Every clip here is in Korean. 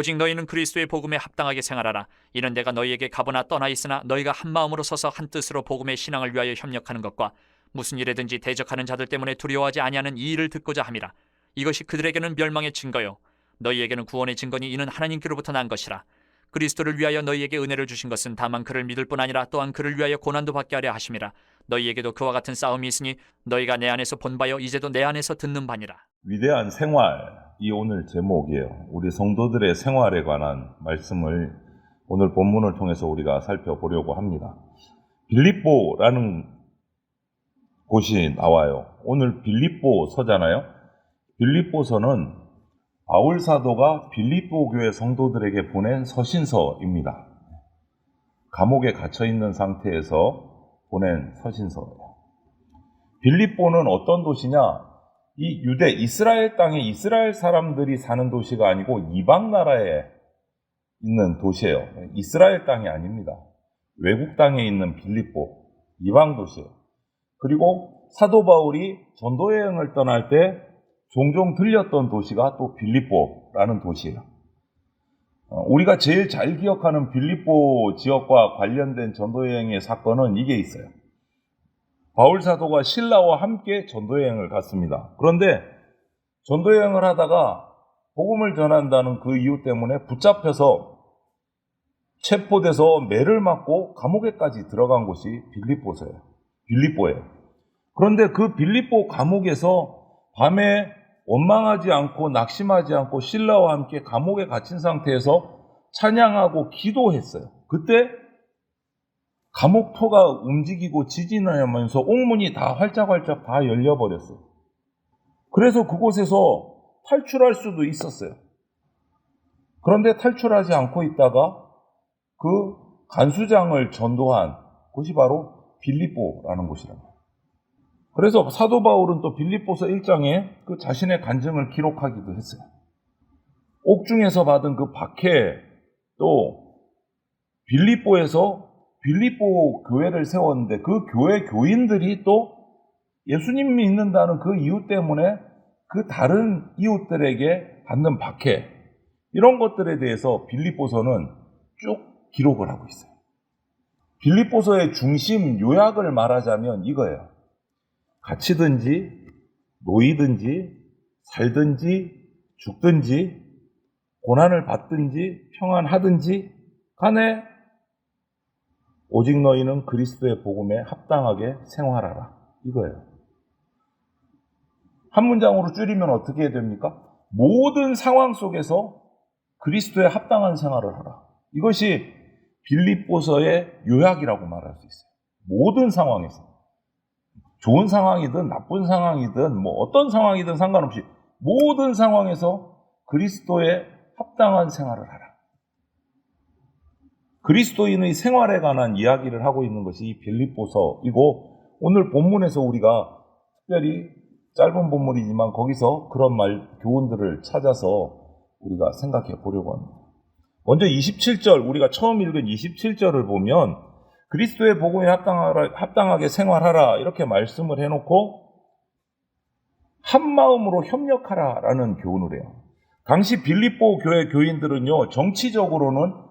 오직 너희는 그리스도의 복음에 합당하게 생활하라. 이는 내가 너희에게 가보나 떠나 있으나 너희가 한 마음으로 서서 한 뜻으로 복음의 신앙을 위하여 협력하는 것과 무슨 일에든지 대적하는 자들 때문에 두려워하지 아니하는 이 일을 듣고자 함이라. 이것이 그들에게는 멸망의 증거요 너희에게는 구원의 증거니 이는 하나님께로부터 난 것이라. 그리스도를 위하여 너희에게 은혜를 주신 것은 다만 그를 믿을 뿐 아니라 또한 그를 위하여 고난도 받게 하려 하심이라. 너희에게도 그와 같은 싸움이 있으니 너희가 내 안에서 본 바요 이제도 내 안에서 듣는 바니라. 위대한 생활이 오늘 제목이에요. 우리 성도들의 생활에 관한 말씀을 오늘 본문을 통해서 우리가 살펴보려고 합니다. 빌립보라는 곳이 나와요. 오늘 빌립보서잖아요. 빌립보서는 바울 사도가 빌립보 교회 성도들에게 보낸 서신서입니다. 감옥에 갇혀 있는 상태에서 보낸 서신서예요. 빌립보는 어떤 도시냐? 이 유대 이스라엘 땅에 이스라엘 사람들이 사는 도시가 아니고 이방 나라에 있는 도시예요. 이스라엘 땅이 아닙니다. 외국 땅에 있는 빌립보, 이방 도시예요. 그리고 사도 바울이 전도 여행을 떠날 때 종종 들렸던 도시가 또 빌립보라는 도시예요. 우리가 제일 잘 기억하는 빌립보 지역과 관련된 전도 여행의 사건은 이게 있어요. 바울 사도가 신라와 함께 전도 여행을 갔습니다. 그런데 전도 여행을 하다가 복음을 전한다는 그 이유 때문에 붙잡혀서 체포돼서 매를 맞고 감옥에까지 들어간 곳이 빌립보예요. 그런데 그 빌립보 감옥에서 밤에 원망하지 않고 낙심하지 않고 신라와 함께 감옥에 갇힌 상태에서 찬양하고 기도했어요. 그때 감옥토가 움직이고 지진을 하면서 옥문이 다 활짝활짝 다 열려버렸어요. 그래서 그곳에서 탈출할 수도 있었어요. 그런데 탈출하지 않고 있다가 그 간수장을 전도한 곳이 바로 빌립보라는 곳이랍니다. 그래서 사도 바울은 또 빌립보서 1장에 그 자신의 간증을 기록하기도 했어요. 옥중에서 받은 그 박해, 또 빌립보에서 빌립보 교회를 세웠는데 그 교회 교인들이 또 예수님 믿는다는 그 이유 때문에 그 다른 이웃들에게 받는 박해, 이런 것들에 대해서 빌립보서는 쭉 기록을 하고 있어요. 빌립보서의 중심 요약을 말하자면 이거예요. 갇히든지 놓이든지 살든지 죽든지 고난을 받든지 평안하든지 간에 오직 너희는 그리스도의 복음에 합당하게 생활하라. 이거예요. 한 문장으로 줄이면 어떻게 해야 됩니까? 모든 상황 속에서 그리스도에 합당한 생활을 하라. 이것이 빌립보서의 요약이라고 말할 수 있어요. 모든 상황에서. 좋은 상황이든 나쁜 상황이든 뭐 어떤 상황이든 상관없이 모든 상황에서 그리스도에 합당한 생활을 하라. 그리스도인의 생활에 관한 이야기를 하고 있는 것이 이 빌립보서이고, 오늘 본문에서 우리가 특별히 짧은 본문이지만 거기서 그런 교훈들을 찾아서 우리가 생각해 보려고 합니다. 먼저 27절, 우리가 처음 읽은 27절을 보면 그리스도의 복음에 합당하게 생활하라 이렇게 말씀을 해놓고 한 마음으로 협력하라라는 교훈을 해요. 당시 빌립보 교회 교인들은요, 정치적으로는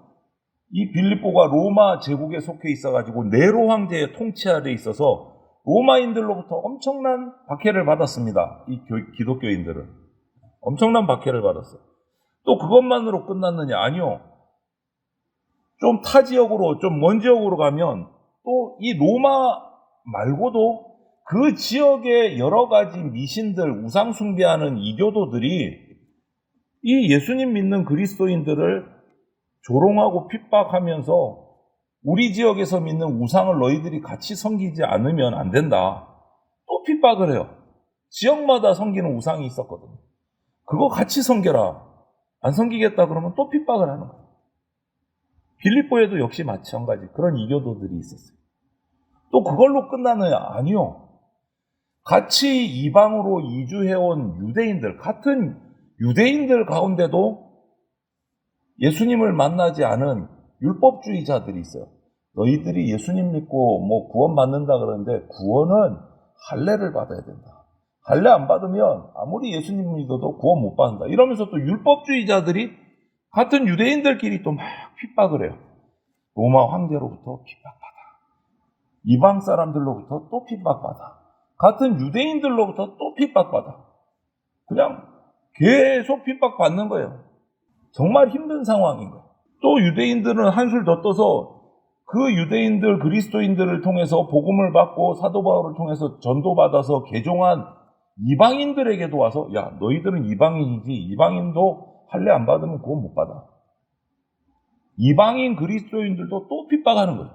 이 빌립보가 로마 제국에 속해 있어가지고 네로 황제의 통치 아래 있어서 로마인들로부터 엄청난 박해를 받았습니다. 이 기독교인들은 엄청난 박해를 받았어요. 또 그것만으로 끝났느냐? 아니요. 좀 타 지역으로, 좀 먼 지역으로 가면 또 이 로마 말고도 그 지역의 여러 가지 미신들, 우상 숭배하는 이교도들이 이 예수님 믿는 그리스도인들을 조롱하고 핍박하면서 우리 지역에서 믿는 우상을 너희들이 같이 섬기지 않으면 안 된다. 또 핍박을 해요. 지역마다 섬기는 우상이 있었거든요. 그거 같이 섬겨라. 안 섬기겠다 그러면 또 핍박을 하는 거예요. 빌립보에도 역시 마찬가지 그런 이교도들이 있었어요. 또 그걸로 끝나느냐? 아니요. 같이 이방으로 이주해온 유대인들, 같은 유대인들 가운데도 예수님을 만나지 않은 율법주의자들이 있어요. 너희들이 예수님 믿고 뭐 구원 받는다 그러는데 구원은 할례를 받아야 된다. 할례 안 받으면 아무리 예수님 믿어도 구원 못 받는다. 이러면서 또 율법주의자들이 같은 유대인들끼리 또 막 핍박을 해요. 로마 황제로부터 핍박받아. 이방 사람들로부터 또 핍박받아. 같은 유대인들로부터 또 핍박받아. 그냥 계속 핍박받는 거예요. 정말 힘든 상황인 거예요. 또 유대인들은 한술 더 떠서 그 유대인들, 그리스도인들을 통해서 복음을 받고 사도 바울을 통해서 전도받아서 개종한 이방인들에게도 와서 야, 너희들은 이방인이지. 이방인도 할례 안 받으면 그건 못 받아. 이방인 그리스도인들도 또 핍박하는 거예요.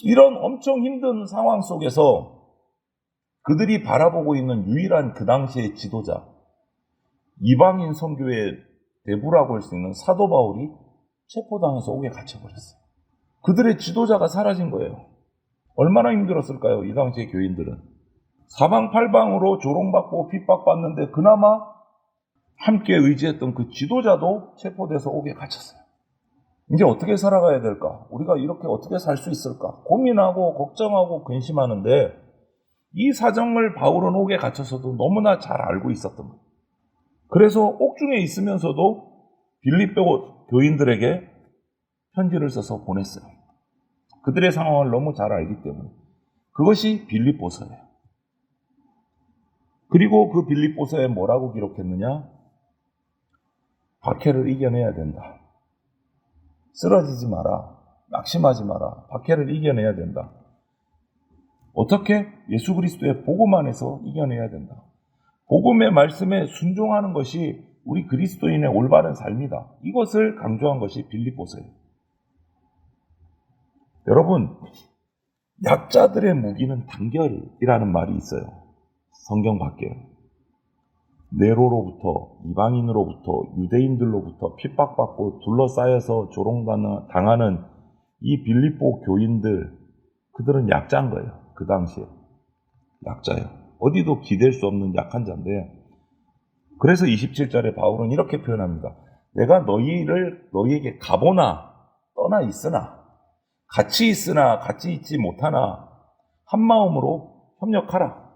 이런 엄청 힘든 상황 속에서 그들이 바라보고 있는 유일한 그 당시의 지도자, 이방인 선교의 대부라고 할 수 있는 사도 바울이 체포당해서 옥에 갇혀버렸어요. 그들의 지도자가 사라진 거예요. 얼마나 힘들었을까요? 이 당시의 교인들은. 사방팔방으로 조롱받고 핍박받는데 그나마 함께 의지했던 그 지도자도 체포돼서 옥에 갇혔어요. 이제 어떻게 살아가야 될까? 우리가 이렇게 어떻게 살 수 있을까? 고민하고 걱정하고 근심하는데 이 사정을 바울은 옥에 갇혀서도 너무나 잘 알고 있었던 거예요. 그래서 옥중에 있으면서도 빌립보 교인들에게 편지를 써서 보냈어요. 그들의 상황을 너무 잘 알기 때문에. 그것이 빌립보서예요. 그리고 그 빌립보서에 뭐라고 기록했느냐? 박해를 이겨내야 된다. 쓰러지지 마라. 낙심하지 마라. 박해를 이겨내야 된다. 어떻게? 예수 그리스도의 복음 안에서 이겨내야 된다. 복음의 말씀에 순종하는 것이 우리 그리스도인의 올바른 삶이다. 이것을 강조한 것이 빌립보서예요. 여러분, 약자들의 무기는 단결이라는 말이 있어요. 성경 밖에. 네로로부터, 이방인으로부터, 유대인들로부터 핍박받고 둘러싸여서 조롱당하는 이 빌립보 교인들, 그들은 약자인 거예요. 그 당시에. 약자예요. 어디도 기댈 수 없는 약한 자인데, 그래서 27절에 바울은 이렇게 표현합니다. 내가 너희에게 가보나 떠나 있으나 같이 있으나 같이 있지 못하나 한 마음으로 협력하라.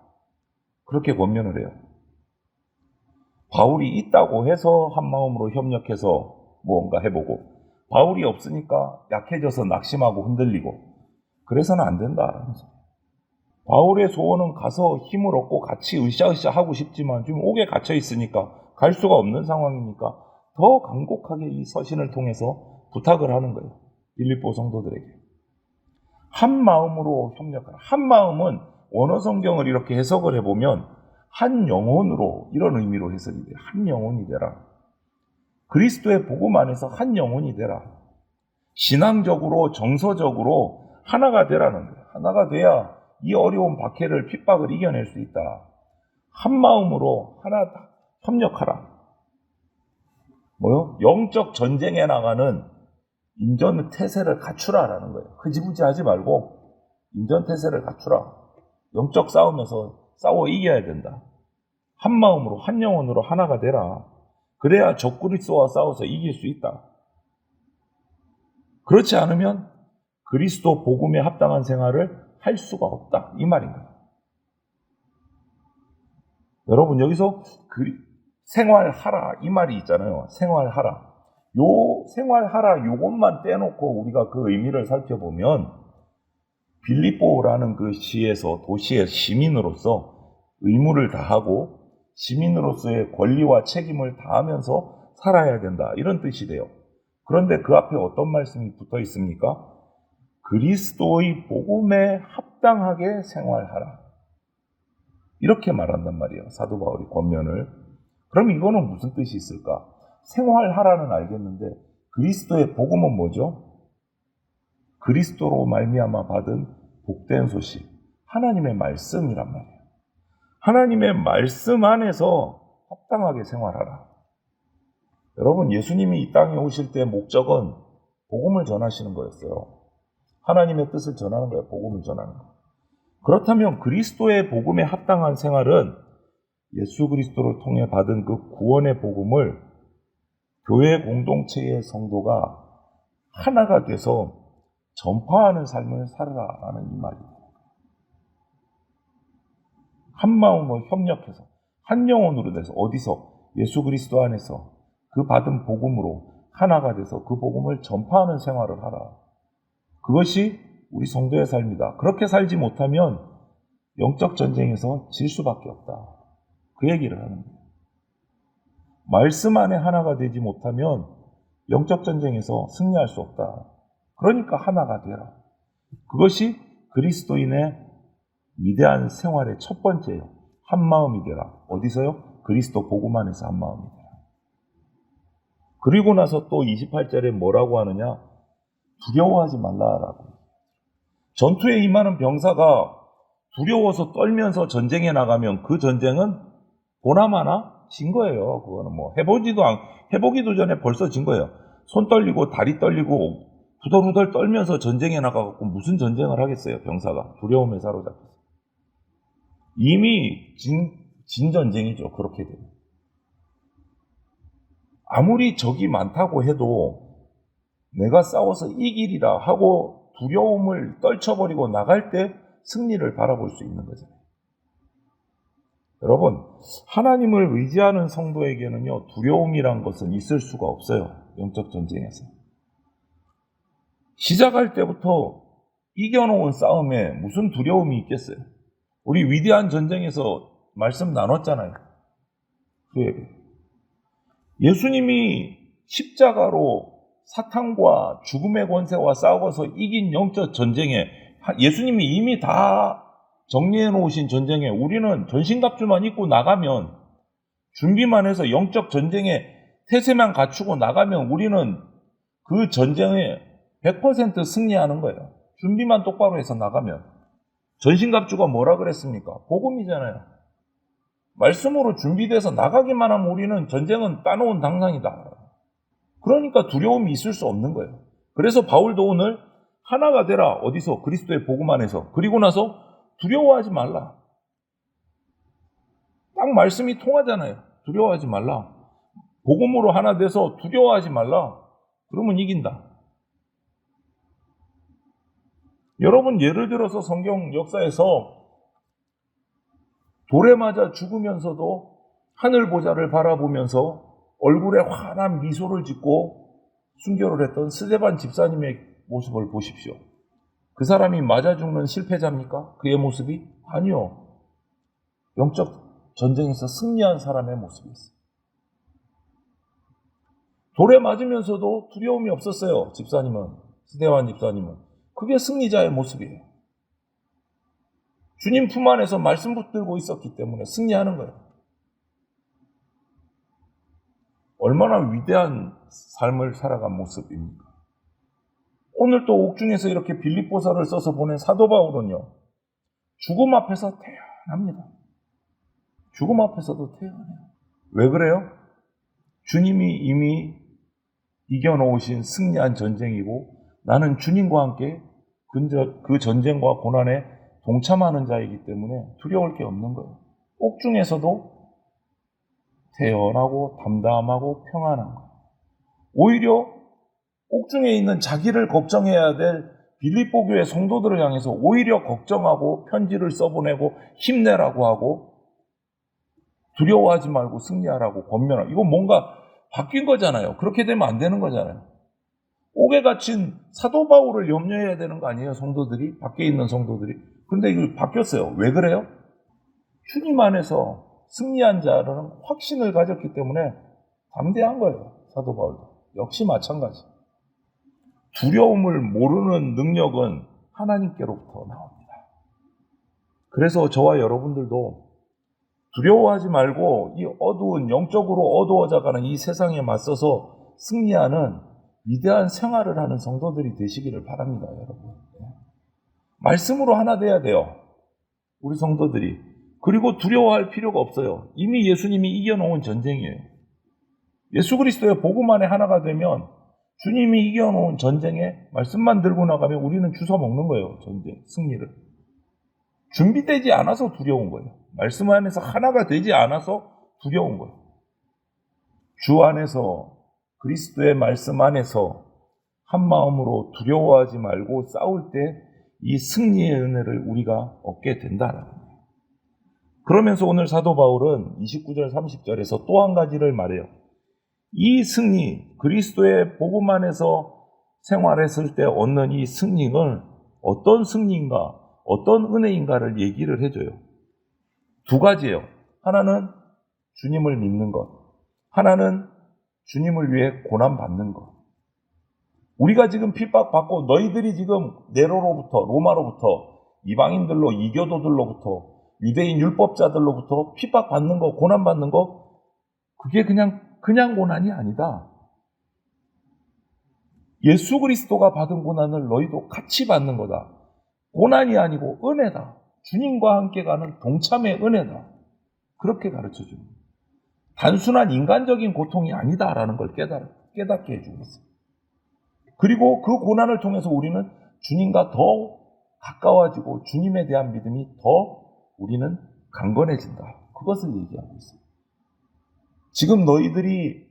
그렇게 권면을 해요. 바울이 있다고 해서 한 마음으로 협력해서 무언가 해보고 바울이 없으니까 약해져서 낙심하고 흔들리고 그래서는 안 된다라면서. 바울의 소원은 가서 힘을 얻고 같이 으쌰으쌰 하고 싶지만 지금 옥에 갇혀 있으니까 갈 수가 없는 상황이니까 더 간곡하게 이 서신을 통해서 부탁을 하는 거예요. 빌립보 성도들에게. 한 마음으로 협력하라. 한 마음은 원어 성경을 이렇게 해석을 해보면 한 영혼으로 이런 의미로 해석이 돼요. 한 영혼이 되라. 그리스도의 복음 안에서 한 영혼이 되라. 신앙적으로 정서적으로 하나가 되라는 거예요. 하나가 돼야 이 어려운 박해를 핍박을 이겨낼 수 있다. 한 마음으로 하나 협력하라. 뭐요? 영적 전쟁에 나가는 임전태세를 갖추라라는 거예요. 흐지부지하지 말고 임전태세를 갖추라. 영적 싸움에서 싸워 이겨야 된다. 한 마음으로 한 영혼으로 하나가 되라. 그래야 적그리스도와 싸워서 이길 수 있다. 그렇지 않으면 그리스도 복음에 합당한 생활을 할 수가 없다. 이 말입니다. 여러분 여기서 생활하라 이 말이 있잖아요. 생활하라. 요 생활하라 요것만 떼놓고 우리가 그 의미를 살펴보면 빌립보라는 그 도시의 시민으로서 의무를 다하고 시민으로서의 권리와 책임을 다하면서 살아야 된다. 이런 뜻이 돼요. 그런데 그 앞에 어떤 말씀이 붙어 있습니까? 그리스도의 복음에 합당하게 생활하라. 이렇게 말한단 말이에요. 사도 바울이 권면을. 그럼 이거는 무슨 뜻이 있을까? 생활하라는 알겠는데 그리스도의 복음은 뭐죠? 그리스도로 말미암아 받은 복된 소식. 하나님의 말씀이란 말이에요. 하나님의 말씀 안에서 합당하게 생활하라. 여러분 예수님이 이 땅에 오실 때 목적은 복음을 전하시는 거였어요. 하나님의 뜻을 전하는 거예요. 복음을 전하는 거. 그렇다면 그리스도의 복음에 합당한 생활은 예수 그리스도를 통해 받은 그 구원의 복음을 교회 공동체의 성도가 하나가 돼서 전파하는 삶을 살아라라는 이 말입니다. 한 마음으로 협력해서 한 영혼으로 돼서 어디서 예수 그리스도 안에서 그 받은 복음으로 하나가 돼서 그 복음을 전파하는 생활을 하라. 그것이 우리 성도의 삶이다. 그렇게 살지 못하면 영적 전쟁에서 질 수밖에 없다. 그 얘기를 하는 거예요. 말씀 안에 하나가 되지 못하면 영적 전쟁에서 승리할 수 없다. 그러니까 하나가 되라. 그것이 그리스도인의 위대한 생활의 첫 번째예요. 한 마음이 되라. 어디서요? 그리스도 복음 안에서 한 마음이 되라. 그리고 나서 또 28절에 뭐라고 하느냐? 두려워하지 말라라고. 전투에 임하는 병사가 두려워서 떨면서 전쟁에 나가면 그 전쟁은 보나마나 진 거예요. 그거는 뭐 해보기도 전에 벌써 진 거예요. 손 떨리고 다리 떨리고 후덜후덜 떨면서 전쟁에 나가갖고 무슨 전쟁을 하겠어요. 병사가 두려움에 사로잡혀서. 이미 진 전쟁이죠. 그렇게 되면. 아무리 적이 많다고 해도 내가 싸워서 이기리라 하고 두려움을 떨쳐버리고 나갈 때 승리를 바라볼 수 있는 거잖아요. 여러분, 하나님을 의지하는 성도에게는요, 두려움이란 것은 있을 수가 없어요. 영적 전쟁에서. 시작할 때부터 이겨놓은 싸움에 무슨 두려움이 있겠어요? 우리 위대한 전쟁에서 말씀 나눴잖아요. 예수님이 십자가로 사탄과 죽음의 권세와 싸워서 이긴 영적 전쟁에 예수님이 이미 다 정리해 놓으신 전쟁에 우리는 전신갑주만 입고 나가면 준비만 해서 영적 전쟁에 태세만 갖추고 나가면 우리는 그 전쟁에 100% 승리하는 거예요. 준비만 똑바로 해서 나가면. 전신갑주가 뭐라 그랬습니까? 복음이잖아요. 말씀으로 준비돼서 나가기만 하면 우리는 전쟁은 따놓은 당상이다. 그러니까 두려움이 있을 수 없는 거예요. 그래서 바울도 오늘 하나가 되라. 어디서? 그리스도의 복음 안에서. 그리고 나서 두려워하지 말라. 딱 말씀이 통하잖아요. 두려워하지 말라. 복음으로 하나 돼서 두려워하지 말라. 그러면 이긴다. 여러분, 예를 들어서 성경 역사에서 돌에 맞아 죽으면서도 하늘 보좌를 바라보면서 얼굴에 환한 미소를 짓고 순교를 했던 스데반 집사님의 모습을 보십시오. 그 사람이 맞아 죽는 실패자입니까? 그의 모습이? 아니요. 영적 전쟁에서 승리한 사람의 모습이었어요. 돌에 맞으면서도 두려움이 없었어요. 집사님은, 스데반 집사님은. 그게 승리자의 모습이에요. 주님 품 안에서 말씀 붙들고 있었기 때문에 승리하는 거예요. 얼마나 위대한 삶을 살아간 모습입니까? 오늘 또 옥중에서 이렇게 빌립보서를 써서 보낸 사도 바울은요, 죽음 앞에서 태어납니다. 죽음 앞에서도 태어나요. 왜 그래요? 주님이 이미 이겨놓으신 승리한 전쟁이고 나는 주님과 함께 그 전쟁과 고난에 동참하는 자이기 때문에 두려울 게 없는 거예요. 옥중에서도 태연하고 담담하고 평안한 거예요. 오히려 옥중에 있는 자기를 걱정해야 될 빌립보 교회 성도들을 향해서 오히려 걱정하고 편지를 써보내고 힘내라고 하고 두려워하지 말고 승리하라고 권면하고, 이건 뭔가 바뀐 거잖아요. 그렇게 되면 안 되는 거잖아요. 옥에 갇힌 사도 바울을 염려해야 되는 거 아니에요? 성도들이, 밖에 있는 성도들이. 근데 이거 바뀌었어요. 왜 그래요? 주님 안에서 승리한 자는 확신을 가졌기 때문에 담대한 거예요. 사도 바울도. 역시 마찬가지. 두려움을 모르는 능력은 하나님께로부터 나옵니다. 그래서 저와 여러분들도 두려워하지 말고 이 어두운, 영적으로 어두워져가는 이 세상에 맞서서 승리하는 위대한 생활을 하는 성도들이 되시기를 바랍니다, 여러분. 말씀으로 하나 돼야 돼요. 우리 성도들이. 그리고 두려워할 필요가 없어요. 이미 예수님이 이겨놓은 전쟁이에요. 예수 그리스도의 복음 안에 하나가 되면 주님이 이겨놓은 전쟁에 말씀만 들고 나가면 우리는 주워 먹는 거예요. 전쟁, 승리를. 준비되지 않아서 두려운 거예요. 말씀 안에서 하나가 되지 않아서 두려운 거예요. 주 안에서, 그리스도의 말씀 안에서 한 마음으로 두려워하지 말고 싸울 때 이 승리의 은혜를 우리가 얻게 된다라는 거예요. 그러면서 오늘 사도 바울은 29절 30절에서 또 한 가지를 말해요. 이 승리, 그리스도의 복음 안에서 생활했을 때 얻는 이 승리를 어떤 승리인가, 어떤 은혜인가를 얘기를 해줘요. 두 가지예요. 하나는 주님을 믿는 것, 하나는 주님을 위해 고난받는 것. 우리가 지금 핍박받고 너희들이 지금 네로로부터, 로마로부터, 이방인들로, 이교도들로부터, 유대인 율법자들로부터 핍박받는 거, 고난받는 거, 그게 그냥 고난이 아니다. 예수 그리스도가 받은 고난을 너희도 같이 받는 거다. 고난이 아니고 은혜다. 주님과 함께 가는 동참의 은혜다. 그렇게 가르쳐 줍니다. 단순한 인간적인 고통이 아니다라는 걸 깨닫게 해주고 있어요. 그리고 그 고난을 통해서 우리는 주님과 더 가까워지고 주님에 대한 믿음이 더 우리는 강건해진다. 그것을 얘기하고 있어요. 지금 너희들이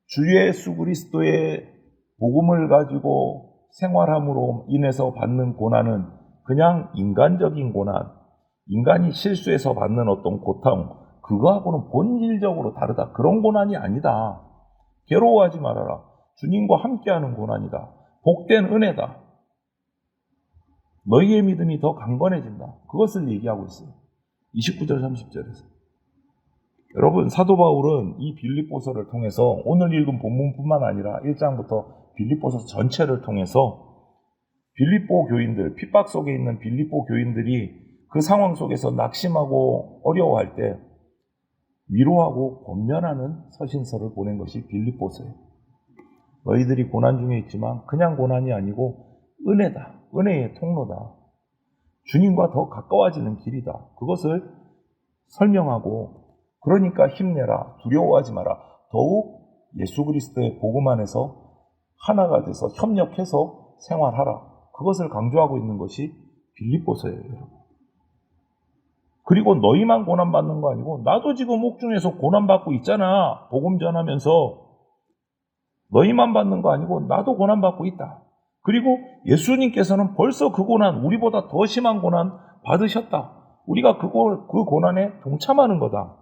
주 예수 그리스도의 복음을 가지고 생활함으로 인해서 받는 고난은 그냥 인간적인 고난, 인간이 실수해서 받는 어떤 고통, 그거하고는 본질적으로 다르다. 그런 고난이 아니다. 괴로워하지 말아라. 주님과 함께하는 고난이다. 복된 은혜다. 너희의 믿음이 더 강건해진다. 그것을 얘기하고 있어요. 29절 30절에서. 여러분, 사도 바울은 이 빌립보서를 통해서 오늘 읽은 본문뿐만 아니라 1장부터 빌립보서 전체를 통해서 빌립보 교인들, 핍박 속에 있는 빌립보 교인들이 그 상황 속에서 낙심하고 어려워할 때 위로하고 권면하는 서신서를 보낸 것이 빌립보서예요. 너희들이 고난 중에 있지만 그냥 고난이 아니고 은혜다. 은혜의 통로다. 주님과 더 가까워지는 길이다. 그것을 설명하고 그러니까 힘내라. 두려워하지 마라. 더욱 예수 그리스도의 복음 안에서 하나가 돼서 협력해서 생활하라. 그것을 강조하고 있는 것이 빌립보서예요. 여러분. 그리고 너희만 고난받는 거 아니고 나도 지금 옥중에서 고난받고 있잖아. 복음 전하면서 너희만 받는 거 아니고 나도 고난받고 있다. 그리고 예수님께서는 벌써 그 고난, 우리보다 더 심한 고난 받으셨다. 우리가 그 고난에 동참하는 거다.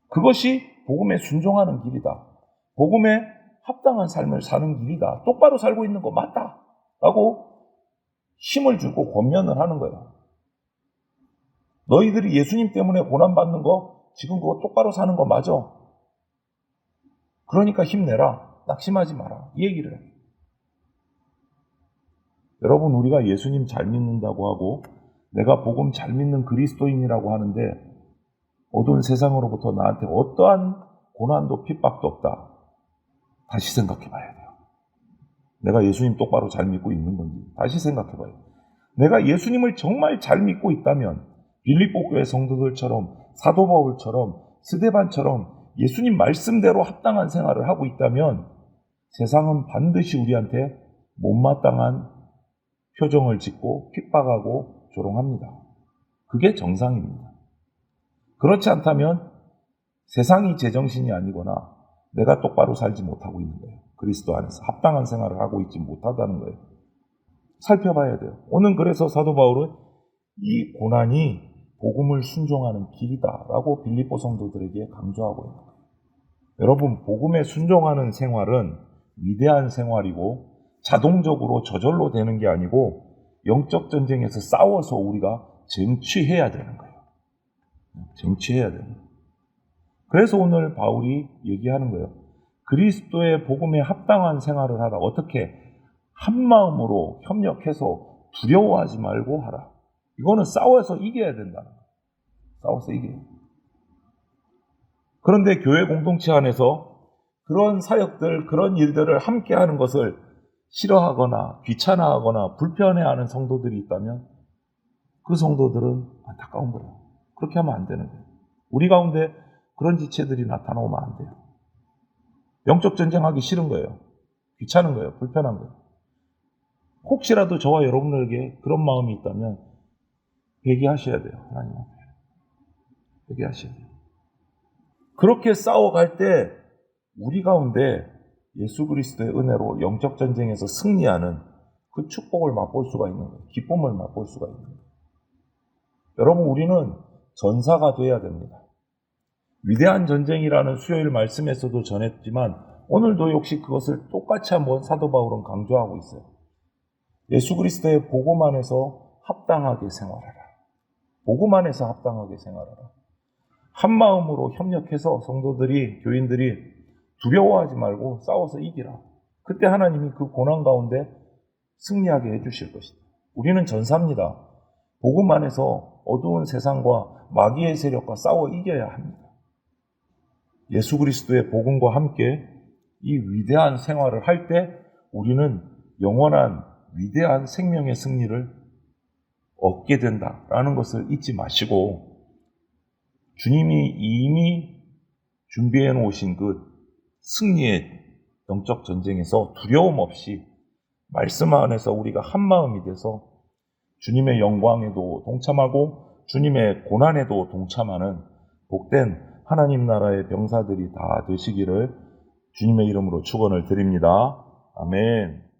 그것이 복음에 순종하는 길이다. 복음에 합당한 삶을 사는 길이다. 똑바로 살고 있는 거 맞다. 라고 힘을 주고 권면을 하는 거예요. 너희들이 예수님 때문에 고난받는 거 지금 그거 똑바로 사는 거 맞아. 그러니까 힘내라. 낙심하지 마라. 이 얘기를 해요. 여러분, 우리가 예수님 잘 믿는다고 하고 내가 복음 잘 믿는 그리스도인이라고 하는데 어두운 세상으로부터 나한테 어떠한 고난도 핍박도 없다. 다시 생각해 봐야 돼요. 내가 예수님 똑바로 잘 믿고 있는 건지 다시 생각해 봐요. 내가 예수님을 정말 잘 믿고 있다면 빌립보 교회 성도들처럼 사도 바울처럼 스데반처럼 예수님 말씀대로 합당한 생활을 하고 있다면 세상은 반드시 우리한테 못마땅한 표정을 짓고 핍박하고 조롱합니다. 그게 정상입니다. 그렇지 않다면 세상이 제정신이 아니거나 내가 똑바로 살지 못하고 있는 거예요. 그리스도 안에서 합당한 생활을 하고 있지 못하다는 거예요. 살펴봐야 돼요. 오늘 그래서 사도 바울은 이 고난이 복음을 순종하는 길이다라고 빌립보 성도들에게 강조하고 있는 거예요. 여러분, 복음에 순종하는 생활은 위대한 생활이고 자동적으로 저절로 되는 게 아니고 영적 전쟁에서 싸워서 우리가 쟁취해야 되는 거예요. 쟁취해야 되는 거예요. 그래서 오늘 바울이 얘기하는 거예요. 그리스도의 복음에 합당한 생활을 하라. 어떻게? 한 마음으로 협력해서 두려워하지 말고 하라. 이거는 싸워서 이겨야 된다는 거예요. 싸워서 이겨야 돼요. 그런데 교회 공동체 안에서 그런 사역들, 그런 일들을 함께 하는 것을 싫어하거나 귀찮아하거나 불편해하는 성도들이 있다면 그 성도들은 안타까운 거예요. 그렇게 하면 안 되는 거예요. 우리 가운데 그런 지체들이 나타나오면 안 돼요. 영적 전쟁하기 싫은 거예요. 귀찮은 거예요. 불편한 거예요. 혹시라도 저와 여러분에게 그런 마음이 있다면 회개하셔야 돼요. 하나님 앞에. 회개하셔야 돼요. 그렇게 싸워갈 때 우리 가운데 예수 그리스도의 은혜로 영적 전쟁에서 승리하는 그 축복을 맛볼 수가 있는 거예요. 기쁨을 맛볼 수가 있는 거예요. 여러분, 우리는 전사가 돼야 됩니다. 위대한 전쟁이라는 수요일 말씀에서도 전했지만 오늘도 역시 그것을 똑같이 한번 사도 바울은 강조하고 있어요. 예수 그리스도의 복음 안에서 합당하게 생활하라. 복음 안에서 합당하게 생활하라. 한 마음으로 협력해서 성도들이, 교인들이 두려워하지 말고 싸워서 이기라. 그때 하나님이 그 고난 가운데 승리하게 해주실 것이다. 우리는 전사입니다. 복음 안에서 어두운 세상과 마귀의 세력과 싸워 이겨야 합니다. 예수 그리스도의 복음과 함께 이 위대한 생활을 할 때 우리는 영원한 위대한 생명의 승리를 얻게 된다라는 것을 잊지 마시고 주님이 이미 준비해 놓으신 그 승리의 영적 전쟁에서 두려움 없이 말씀 안에서 우리가 한 마음이 돼서 주님의 영광에도 동참하고 주님의 고난에도 동참하는 복된 하나님 나라의 병사들이 다 되시기를 주님의 이름으로 축원을 드립니다. 아멘.